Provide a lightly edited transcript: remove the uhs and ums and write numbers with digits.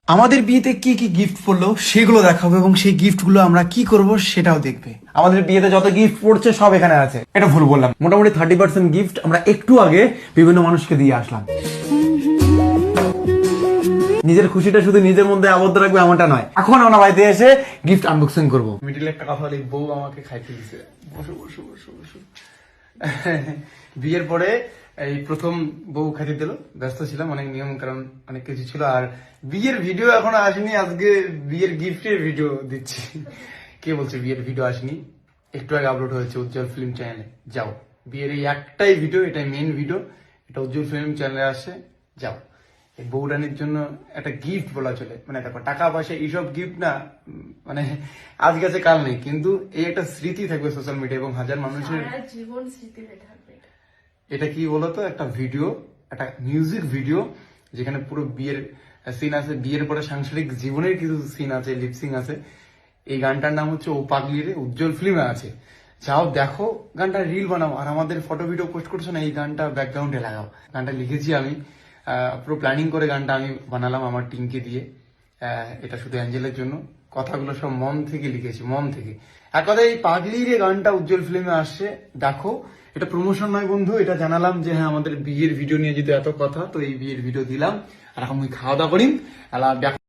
আমাদের বিয়েতে কি কি গিফট পড়লো সেগুলো দেখাবো এবং সেই গিফটগুলো আমরা কি করব সেটাও দেখবে। আমাদের বিয়েতে যত গিফট পড়ছে সব এখানে আছে। এটা ভুল বললাম, মোটামুটি 30% গিফট আমরা একটু আগে বিভিন্ন মানুষকে দিয়ে আসলাম। নিজের খুশিটা শুধু নিজের মধ্যে আবদ্ধ রাখবে এমনটা নয়। এখন আমরা বাড়িতে এসে গিফট আনবক্সিং করবো। মিডিলে একটা কথা বলি, বউ আমাকে খাইতে দিছে। বসো বসো বসো বসো। বিয়ের পরে এই প্রথম বউ খাইতে দিল, ব্যস্ত ছিলাম, অনেক নিয়ম কারণ অনেক কিছু ছিল। আর বিয়ের ভিডিও এখনো আসেনি, আজকে বিয়ের গিফটের ভিডিও দিচ্ছি। কে বলছে বিয়ের ভিডিও আসেনি? একটু আগে আপলোড হয়েছে উজ্জ্বল ফিল্ম চ্যানেলে, যাও। বিয়ের এই একটাই ভিডিও, এটাই মেন ভিডিও, এটা উজ্জ্বল ফিল্ম চ্যানেলে আসে, যাও। এই বউরানির জন্য একটা গিফট বলা চলে, মানে দেখো টাকা পয়সা এইসব গিফট না, মানে আজ গেছে কাল নেই, কিন্তু এই একটা স্মৃতি থাকবে সোশ্যাল মিডিয়া এবং হাজার মানুষের জীবন স্মৃতি হয়ে থাকবে। এটা কি বলতো, একটা ভিডিও, একটা মিউজিক ভিডিও যেখানে পুরো বিয়ের সিন আছে, বিয়ের পরে সাংসারিক জীবনের কিছু সিন আছে, লিপসিং আছে। এই গানটার নাম হচ্ছে ও পাগলি রে, উজ্জ্বল ফিল্মে আছে। যাও দেখো, গানটা রিল বানাও, আর আমাদের ফটো ভিডিও পোস্ট করছো না, এই গানটা ব্যাকগ্রাউন্ডে লাগাও। গানটা লিখেছি আমি, পুরো প্ল্যানিং করে গানটা আমি বানালাম আমার টিমকে দিয়ে। এটা শুধু অ্যাঞ্জেলের জন্য, কথাগুলো সব মন থেকে লিখেছি, মন থেকে। এক কথায় এই পাগলির এই গানটা উজ্জ্বল ফিল্মে আসছে, দেখো। এটা প্রমোশন নয় বন্ধু, এটা জানালাম যে হ্যাঁ আমাদের বিয়ের ভিডিও নিয়ে যদি এত কথা, তো এই বিয়ের ভিডিও দিলাম। আর এখন আমি খাওয়া দাওয়া করি।